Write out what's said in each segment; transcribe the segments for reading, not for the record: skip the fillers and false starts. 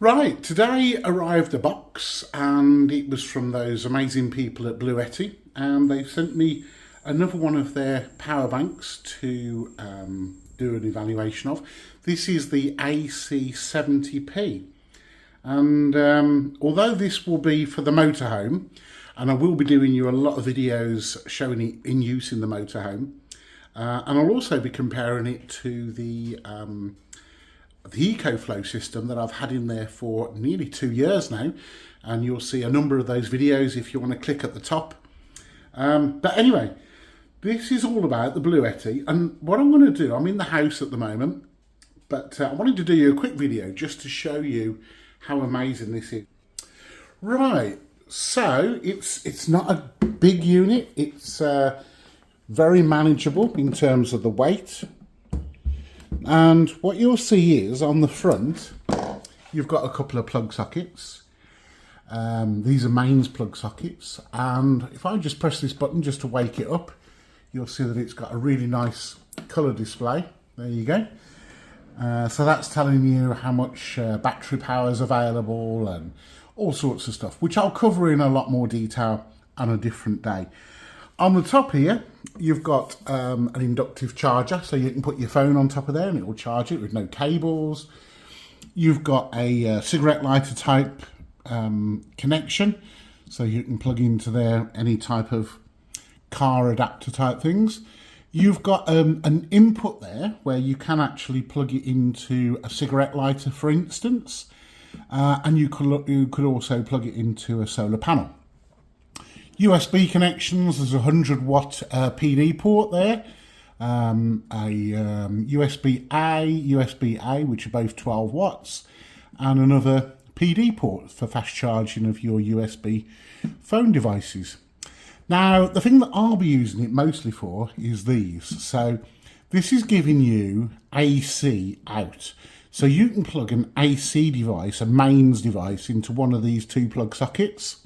Right, today arrived a box and it was from those amazing people at Bluetti, and they've sent me another one of their power banks to do an evaluation of. This is the AC70P, and although this will be for the motorhome, and I will be doing you a lot of videos showing it in use in the motorhome, and I'll also be comparing it to the EcoFlow system that I've had in there for nearly 2 years now, and you'll see a number of those videos if you want to click at the top. But anyway, this is all about the Bluetti, and what I'm going to do, I'm in the house at the moment, but I wanted to do you a quick video just to show you how amazing this is. Right, so it's not a big unit, it's very manageable in terms of the weight. And what you'll see is on the front, you've got a couple of plug sockets. These are mains plug sockets. And if I just press this button just to wake it up, you'll see that it's got a really nice colour display. There you go. So that's telling you how much battery power is available and all sorts of stuff, which I'll cover in a lot more detail on a different day. On the top here, you've got an inductive charger, so you can put your phone on top of there and it will charge it with no cables. You've got a cigarette lighter type connection, so you can plug into there any type of car adapter type things. You've got an input there where you can actually plug it into a cigarette lighter, for instance, and you could also plug it into a solar panel. USB connections, there's a 100 watt PD port there, a USB-A, which are both 12 watts, and another PD port for fast charging of your USB phone devices. Now, the thing that I'll be using it mostly for is these. So this is giving you AC out. So you can plug an AC device, a mains device, into one of these two plug sockets.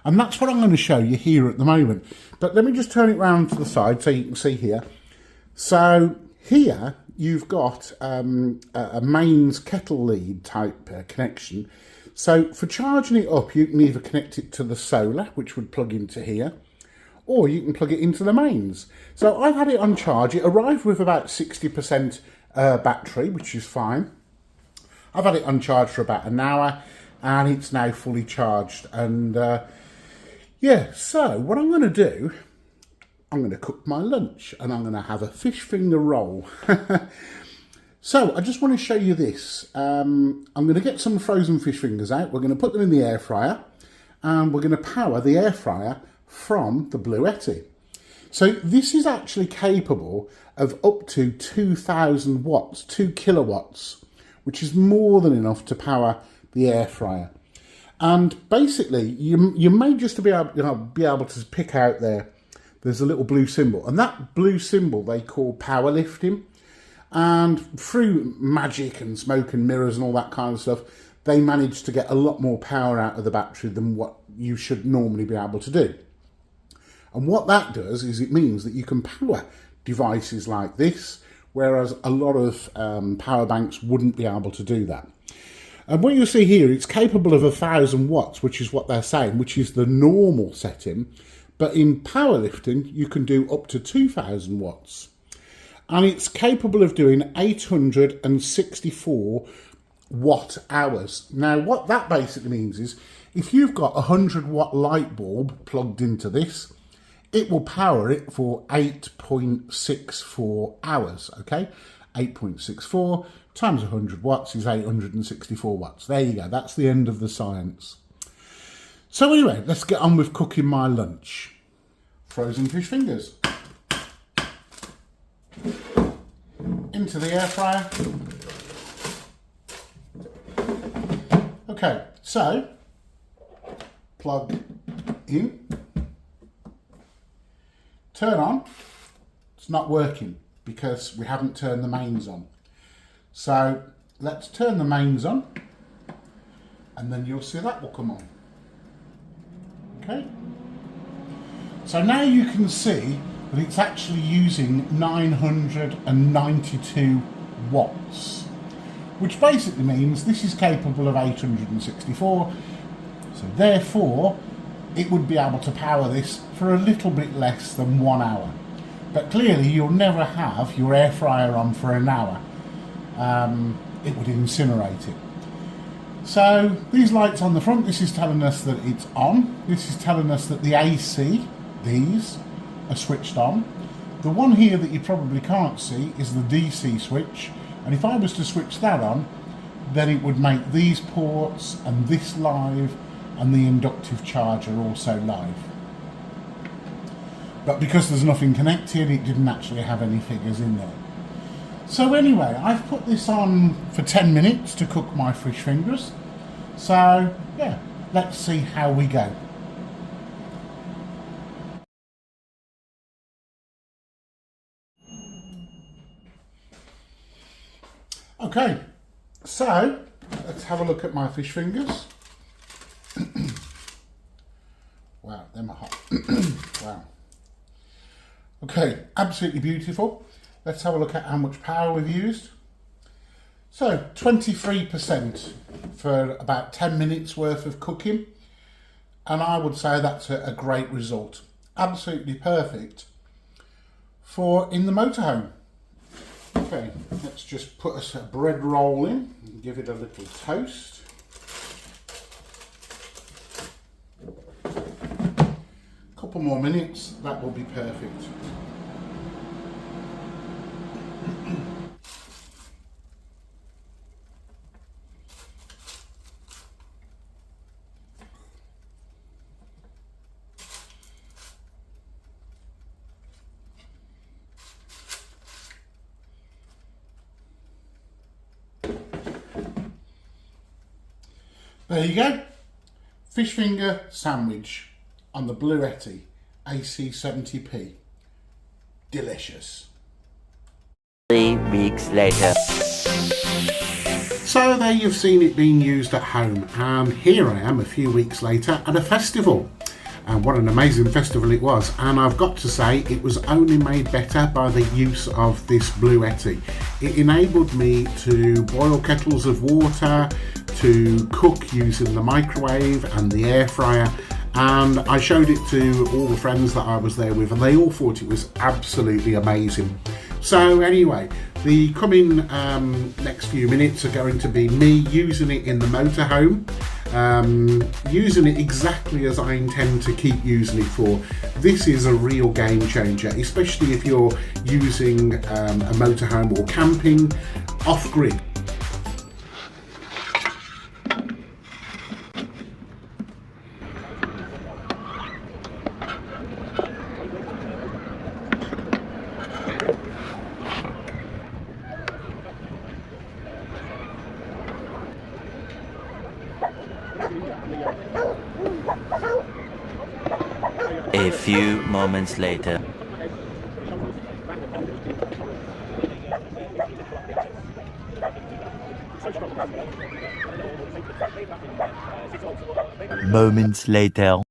And that's what I'm going to show you here at the moment. But let me just turn it round to the side so you can see here. So here you've got a mains kettle lead type connection. So for charging it up, you can either connect it to the solar, which would plug into here, or you can plug it into the mains. So I've had it on charge. It arrived with about 60% battery, which is fine. I've had it on charge for about an hour, and it's now fully charged. And yeah, so what I'm going to do, I'm going to cook my lunch and I'm going to have a fish finger roll. So I just want to show you this. I'm going to get some frozen fish fingers out. We're going to put them in the air fryer and we're going to power the air fryer from the Bluetti. So this is actually capable of up to 2000 watts, 2 kilowatts, which is more than enough to power the air fryer. And basically, you may just be able to pick out there's a little blue symbol. And that blue symbol they call powerlifting. And through magic and smoke and mirrors and all that kind of stuff, they manage to get a lot more power out of the battery than what you should normally be able to do. And what that does is it means that you can power devices like this, whereas a lot of power banks wouldn't be able to do that. And what you see here, it's capable of 1000 watts, which is what they're saying, which is the normal setting. But in powerlifting, you can do up to 2000 watts. And it's capable of doing 864 watt hours. Now, what that basically means is if you've got a 100 watt light bulb plugged into this, it will power it for 8.64 hours, okay? 8.64 times 100 watts is 864 watts. There you go, that's the end of the science. So anyway, let's get on with cooking my lunch. Frozen fish fingers. Into the air fryer. Okay, so plug in. Turn on. It's not working because we haven't turned the mains on. So let's turn the mains on and then you'll see that will come on. Okay. So now you can see that it's actually using 992 watts. which basically means this is capable of 864, so therefore it would be able to power this for a little bit less than 1 hour. But clearly you'll never have your air fryer on for an hour. It would incinerate it. So these lights on the front, this is telling us that it's on. This is telling us that the AC, these, are switched on. The one here that you probably can't see is the DC switch, and if I was to switch that on, then it would make these ports and this live and the inductive charger also live. But because there's nothing connected, it didn't actually have any figures in there. So anyway, I've put this on for 10 minutes to cook my fish fingers. So yeah, let's see how we go. Okay, so let's have a look at my fish fingers. Wow, them are hot. Wow. Okay, absolutely beautiful. Let's have a look at how much power we've used. So 23% for about 10 minutes worth of cooking, and I would say that's a great result. Absolutely perfect for in the motorhome. Okay, let's just put us a bread roll in and give it a little toast. Couple more minutes, that will be perfect. There you go, fish finger sandwich on the Bluetti AC70P. Delicious. 3 weeks later. So there you've seen it being used at home, and here I am a few weeks later at a festival. And what an amazing festival it was, and I've got to say it was only made better by the use of this Bluetti. It enabled me to boil kettles of water, to cook using the microwave and the air fryer, and I showed it to all the friends that I was there with, and they all thought it was absolutely amazing. So anyway, the coming next few minutes are going to be me using it in the motorhome, using it exactly as I intend to keep using it for. This is a real game changer, especially if you're using a motorhome or camping off-grid. A few moments later. Moments later.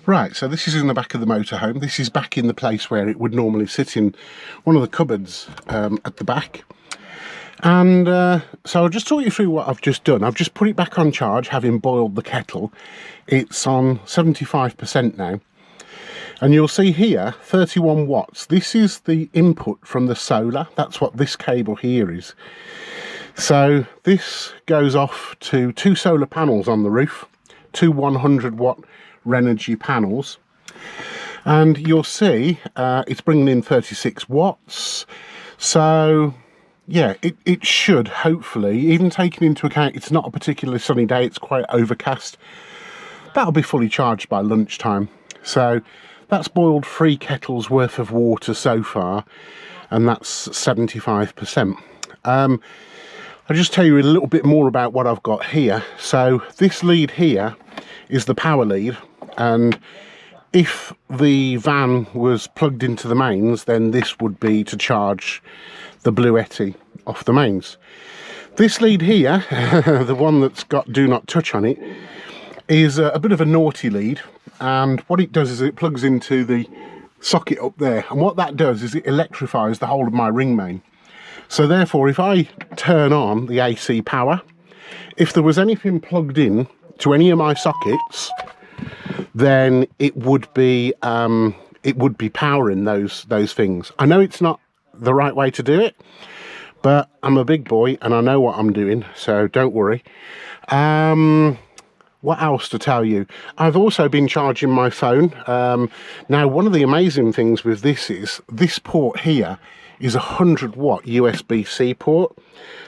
Right, so this is in the back of the motorhome. This is back in the place where it would normally sit, in one of the cupboards at the back. And so I'll just talk you through what I've just done. I've just put it back on charge, having boiled the kettle. It's on 75% now. And you'll see here, 31 watts. This is the input from the solar. That's what this cable here is. So this goes off to 2 solar panels on the roof, 2 100 watt Renogy panels, and you'll see it's bringing in 36 watts. So yeah, it should hopefully, even taking into account it's not a particularly sunny day, it's quite overcast, that'll be fully charged by lunchtime. So that's boiled 3 kettles worth of water so far, and that's 75%. I'll just tell you a little bit more about what I've got here. So this lead here is the power lead, and If the van was plugged into the mains, then this would be to charge the Bluetti off the mains. This lead here, the one that's got do not touch on it, is a bit of a naughty lead, and what it does is it plugs into the socket up there, and what that does is it electrifies the whole of my ring main. So therefore, if I turn on the AC power, if there was anything plugged in to any of my sockets, then it would be powering those things. I know it's not the right way to do it, but I'm a big boy and I know what I'm doing, so don't worry. What else to tell you? I've also been charging my phone. Now, one of the amazing things with this is this port here is a 100-watt USB-C port.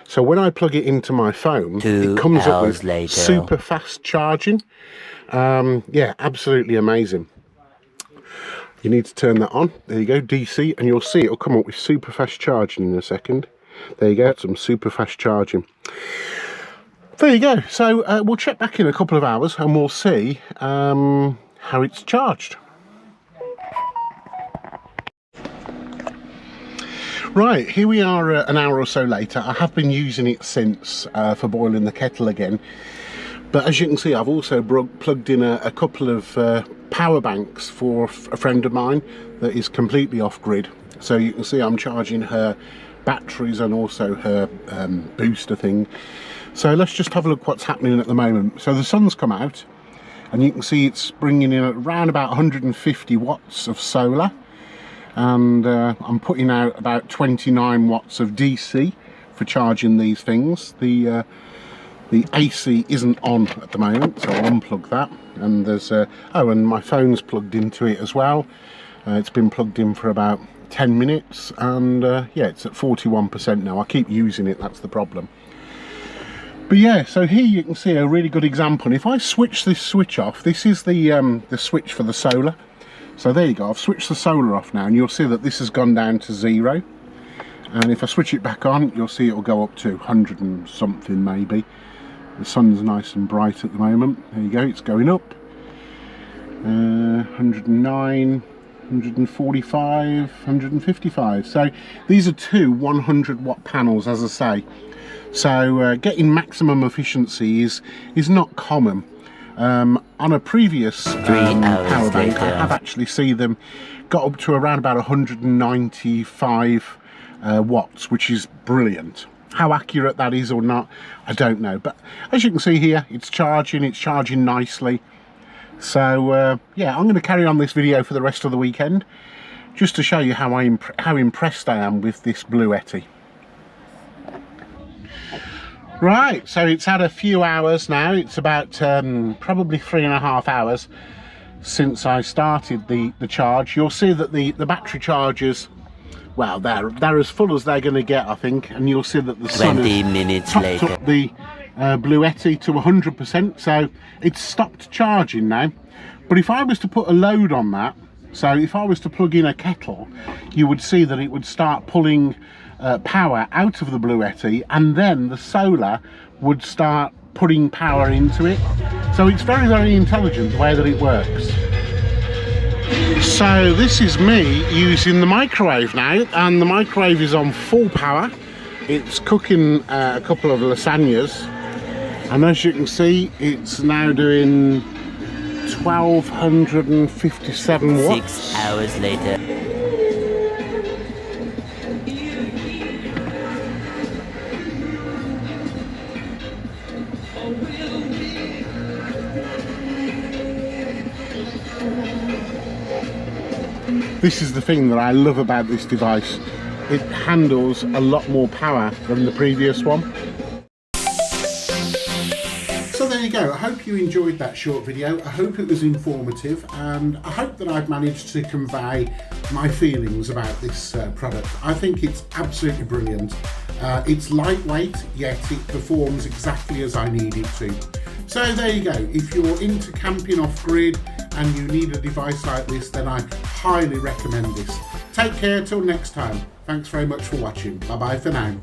So when I plug it into my phone, it comes up with super fast charging. Yeah, absolutely amazing. You need to turn that on. There you go, DC, and you'll see it'll come up with super fast charging in a second. There you go, some super fast charging. There you go. So we'll check back in a couple of hours and we'll see how it's charged. Right, here we are an hour or so later. I have been using it since for boiling the kettle again. But as you can see, I've also plugged in a couple of power banks for a friend of mine that is completely off-grid. So you can see I'm charging her batteries and also her booster thing. So let's just have a look what's happening at the moment. So the sun's come out and you can see it's bringing in around about 150 watts of solar, and I'm putting out about 29 watts of DC for charging these things. The AC isn't on at the moment, so I'll unplug that. And there's oh, and my phone's plugged into it as well. It's been plugged in for about 10 minutes and yeah, it's at 41% now. I keep using it, that's the problem. But yeah, so here you can see a really good example. And if I switch this switch off, this is the switch for the solar. So there you go, I've switched the solar off now, and you'll see that this has gone down to 0. And if I switch it back on, you'll see it'll go up to 100 and something maybe. The sun's nice and bright at the moment. There you go, it's going up. 109, 145, 155. So these are two 100-watt panels, as I say. So getting maximum efficiency is not common. On a previous power bank, I have actually seen them got up to around about 195 watts, which is brilliant. How accurate that is or not, I don't know. But as you can see here, it's charging nicely. So yeah, I'm going to carry on this video for the rest of the weekend, just to show you how impressed I am with this Bluetti. Right, so it's had a few hours now. It's about probably 3.5 hours since I started the charge. You'll see that the battery chargers, well, they're as full as they're going to get, I think. And you'll see that the sun has topped up the Bluetti to 100%, so it's stopped charging now. But if I was to put a load on that, so if I was to plug in a kettle, you would see that it would start pulling power out of the Bluetti, and then the solar would start putting power into it. So it's very, very intelligent the way that it works. So this is me using the microwave now, and the microwave is on full power. It's cooking a couple of lasagnas, and as you can see, it's now doing 1257 watts. 6 hours later. This is the thing that I love about this device. It handles a lot more power than the previous one. So there you go. I hope you enjoyed that short video. I hope it was informative, and I hope that I've managed to convey my feelings about this product. I think it's absolutely brilliant. It's lightweight, yet it performs exactly as I need it to. So there you go. If you're into camping off-grid and you need a device like this, then I highly recommend this. Take care till next time. Thanks very much for watching. Bye bye for now.